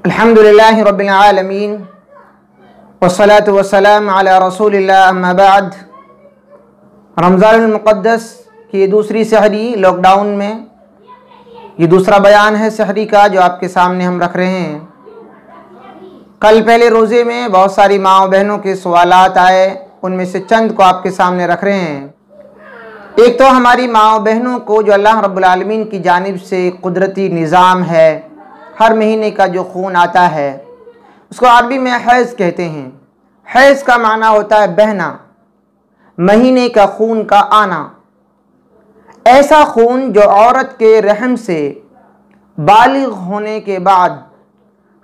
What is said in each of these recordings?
الحمدللہ رب العالمین والصلاة والسلام علی رسول اللہ اما بعد۔ رمضان المقدس کی دوسری سحری لاک ڈاؤن میں یہ دوسرا بیان ہے سحری کا جو آپ کے سامنے ہم رکھ رہے ہیں۔ کل پہلے روزے میں بہت ساری ماں و بہنوں کے سوالات آئے، ان میں سے چند کو آپ کے سامنے رکھ رہے ہیں۔ ایک تو ہماری ماں و بہنوں کو جو اللہ رب العالمین کی جانب سے قدرتی نظام ہے، ہر مہینے کا جو خون آتا ہے اس کو عربی میں حیض کہتے ہیں۔ حیض کا معنی ہوتا ہے بہنا، مہینے کا خون کا آنا۔ ایسا خون جو عورت کے رحم سے بالغ ہونے کے بعد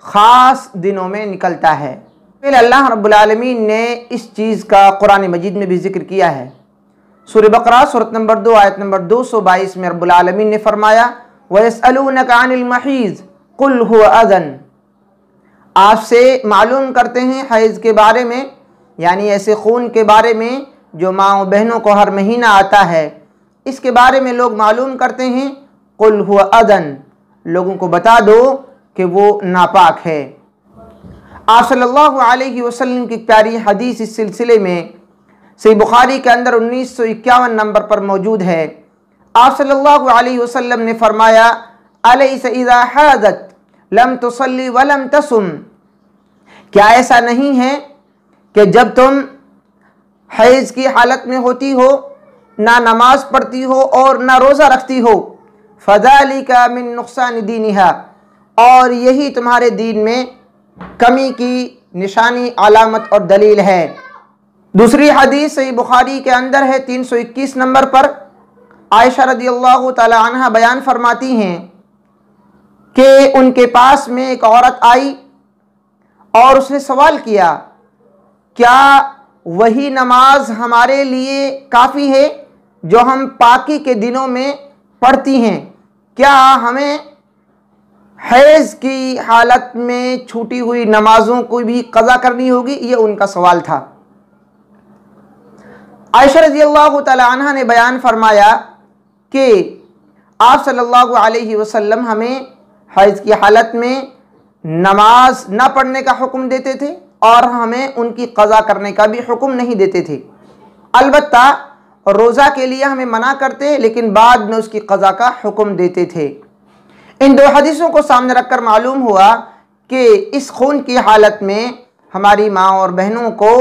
خاص دنوں میں نکلتا ہے۔ پھر اللہ رب العالمین نے اس چیز کا قرآن مجید میں بھی ذکر کیا ہے۔ سورہ بقرہ سورۃ نمبر 2 آیت نمبر 222 میں رب العالمین نے فرمایا وَيَسْأَلُونَكَ عَنِ الْمَحِيضِ قُلْ هُوَ أَذًى۔ آپ سے معلوم کرتے ہیں حیض کے بارے میں، یعنی ایسے خون کے بارے میں جو ماں و بہنوں کو ہر مہینہ آتا ہے، اس کے بارے میں لوگ معلوم کرتے ہیں قُلْ هُوَ أَذًى، لوگوں کو بتا دو کہ وہ ناپاک ہے۔ آپ صلی اللہ علیہ وسلم کی پیاری حدیث اس سلسلے میں صحیح بخاری کے اندر 1951 نمبر پر موجود ہے۔ آپ صلی اللہ علیہ وسلم نے فرمایا الیس اذا حاضت لم تصلی ولم تصم، کیا ایسا نہیں ہے کہ جب تم حیض کی حالت میں ہوتی ہو، نہ نماز پڑھتی ہو اور نہ روزہ رکھتی ہو، فذالک من نقصان دینہا، اور یہی تمہارے دین میں کمی کی نشانی، علامت اور دلیل ہے۔ دوسری حدیث صحیح بخاری کے اندر ہے 321 نمبر پر، عائشہ رضی اللہ تعالی عنہ بیان فرماتی ہیں کہ ان کے پاس میں ایک عورت آئی اور اس نے سوال کیا کیا وہی نماز ہمارے لیے کافی ہے جو ہم پاکی کے دنوں میں پڑھتی ہیں؟ کیا ہمیں حیض کی حالت میں چھوٹی ہوئی نمازوں کو بھی قضا کرنی ہوگی؟ یہ ان کا سوال تھا۔ عائشہ رضی اللہ تعالی عنہ نے بیان فرمایا کہ آپ صلی اللہ علیہ وسلم ہمیں حیض کی حالت میں نماز نہ پڑھنے کا حکم دیتے تھے اور ہمیں ان کی قضا کرنے کا بھی حکم نہیں دیتے تھے، البتہ روزہ کے لیے ہمیں منع کرتے لیکن بعد میں اس کی قضا کا حکم دیتے تھے۔ ان دو حدیثوں کو سامنے رکھ کر معلوم ہوا کہ اس خون کی حالت میں ہماری ماں اور بہنوں کو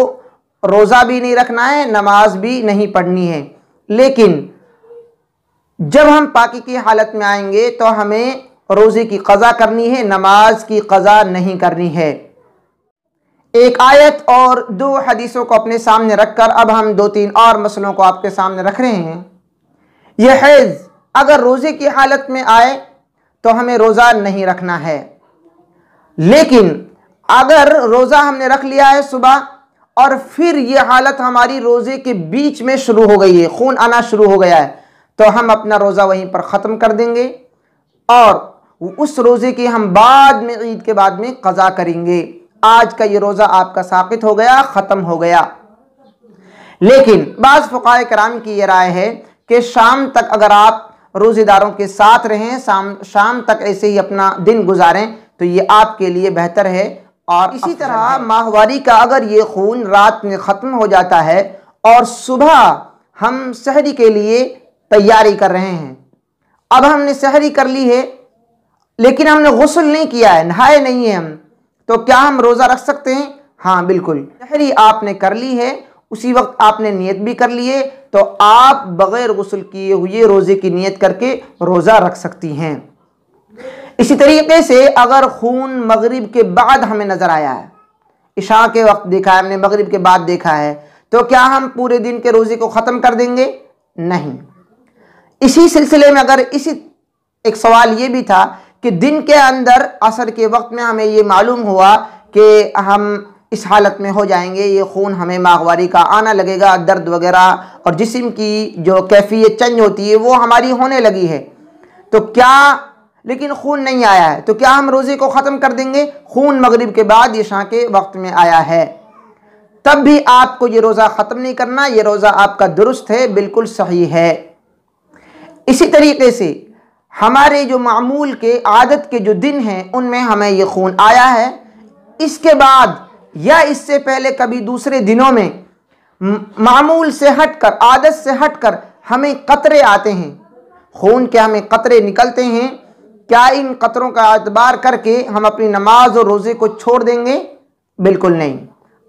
روزہ بھی نہیں رکھنا ہے، نماز بھی نہیں پڑھنی ہے، لیکن جب ہم پاکی کی حالت میں آئیں گے تو ہمیں روزے کی قضا کرنی ہے، نماز کی قضا نہیں کرنی ہے۔ ایک آیت اور دو حدیثوں کو اپنے سامنے رکھ کر اب ہم 2-3 اور مسئلوں کو آپ کے سامنے رکھ رہے ہیں۔ یہ حیض اگر روزے کی حالت میں آئے تو ہمیں روزہ نہیں رکھنا ہے، لیکن اگر روزہ ہم نے رکھ لیا ہے صبح اور پھر یہ حالت ہماری روزے کے بیچ میں شروع ہو گئی ہے، خون آنا شروع ہو گیا ہے، تو ہم اپنا روزہ وہیں پر ختم کر دیں گے اور اس روزے کی ہم بعد میں عید کے بعد میں قضا کریں گے۔ آج کا یہ روزہ آپ کا ساقط ہو گیا، ختم ہو گیا۔ لیکن بعض فقہاء کرام کی یہ رائے ہے کہ شام تک اگر آپ روزے داروں کے ساتھ رہیں، شام تک ایسے ہی اپنا دن گزاریں تو یہ آپ کے لیے بہتر ہے۔ اور اسی طرح ماہواری کا اگر یہ خون رات میں ختم ہو جاتا ہے اور صبح ہم سحری کے لیے تیاری کر رہے ہیں، اب ہم نے سحری کر لی ہے لیکن ہم نے غسل نہیں کیا ہے، نہائے نہیں ہیں ہم، تو کیا ہم روزہ رکھ سکتے ہیں؟ ہاں بالکل، سحری آپ نے کر لی ہے، اسی وقت آپ نے نیت بھی کر لی ہے، تو آپ بغیر غسل کیے ہوئے روزے کی نیت کر کے روزہ رکھ سکتی ہیں۔ اسی طریقے سے اگر خون مغرب کے بعد ہمیں نظر آیا ہے، عشاء کے وقت دیکھا ہے ہم نے، مغرب کے بعد دیکھا ہے، تو کیا ہم پورے دن کے روزے کو ختم کر دیں گے؟ نہیں۔ اسی سلسلے میں اگر ایک سوال یہ بھی تھا کہ دن کے اندر عصر کے وقت میں ہمیں یہ معلوم ہوا کہ ہم اس حالت میں ہو جائیں گے، یہ خون ہمیں ماہواری کا آنا لگے گا، درد وغیرہ اور جسم کی جو کیفیت چینج ہوتی ہے وہ ہماری ہونے لگی ہے، تو کیا لیکن خون نہیں آیا ہے تو کیا ہم روزے کو ختم کر دیں گے؟ خون مغرب کے بعد عشاء کے وقت میں آیا ہے، تب بھی آپ کو یہ روزہ ختم نہیں کرنا، یہ روزہ آپ کا درست ہے، بالکل صحیح ہے۔ اسی طریقے سے ہمارے جو معمول کے عادت کے جو دن ہیں ان میں ہمیں یہ خون آیا ہے، اس کے بعد یا اس سے پہلے کبھی دوسرے دنوں میں معمول سے ہٹ کر، عادت سے ہٹ کر ہمیں قطرے آتے ہیں، خون کے ہمیں قطرے نکلتے ہیں، کیا ان قطروں کا اعتبار کر کے ہم اپنی نماز اور روزے کو چھوڑ دیں گے؟ بالکل نہیں۔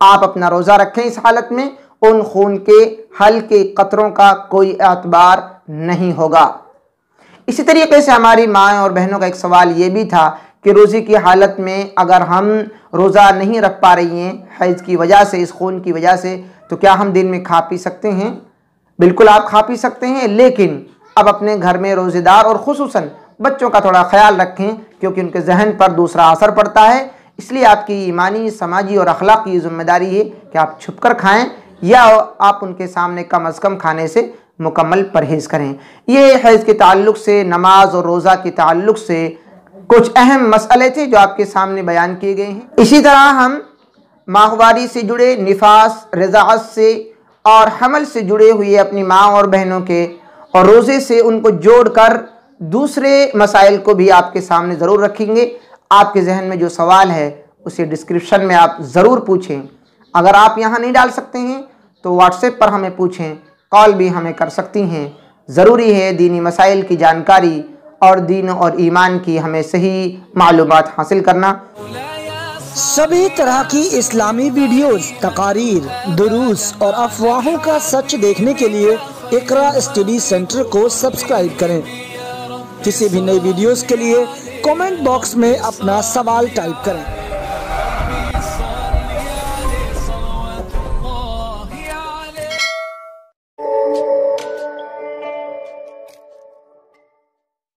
آپ اپنا روزہ رکھیں اس حالت میں، ان خون کے ہلکے قطروں کا کوئی اعتبار نہیں ہوگا۔ اسی طریقے سے ہماری ماں اور بہنوں کا ایک سوال یہ بھی تھا کہ روزے کی حالت میں اگر ہم روزہ نہیں رکھ پا رہی ہیں حیض کی وجہ سے، اس خون کی وجہ سے، تو کیا ہم دن میں کھا پی سکتے ہیں؟ بالکل آپ کھا پی سکتے ہیں، لیکن اب اپنے گھر میں روزے دار اور خصوصاً بچوں کا تھوڑا خیال رکھیں، کیونکہ ان کے ذہن پر دوسرا اثر پڑتا ہے۔ اس لیے آپ کی ایمانی، سماجی اور اخلاقی ذمہ داری ہے کہ آپ چھپ کر کھائیں یا آپ ان کے سامنے کم از کم کھانے سے مکمل پرہیز کریں۔ یہ حیض کے تعلق سے، نماز اور روزہ کے تعلق سے کچھ اہم مسئلے تھے جو آپ کے سامنے بیان کیے گئے ہیں۔ اسی طرح ہم ماہواری سے جڑے، نفاس، رضاعت سے اور حمل سے جڑے ہوئے اپنی ماں اور بہنوں کے اور روزے سے ان کو جوڑ کر دوسرے مسائل کو بھی آپ کے سامنے ضرور رکھیں گے۔ آپ کے ذہن میں جو سوال ہے اسے ڈسکرپشن میں آپ ضرور پوچھیں۔ اگر آپ یہاں نہیں ڈال سکتے ہیں تو واٹس ایپ پر ہمیں پوچھیں، کال بھی ہمیں کر سکتی ہیں۔ ضروری ہے دینی مسائل کی جانکاری اور دین اور ایمان کی ہمیں صحیح معلومات حاصل کرنا۔ سبھی طرح کی اسلامی ویڈیوز، تقاریر، دروس اور افواہوں کا سچ دیکھنے کے لیے اقرا اسٹڈی سینٹر کو سبسکرائب کریں۔ کسی بھی نئی ویڈیوز کے لیے کامنٹ باکس میں اپنا سوال ٹائپ کریں۔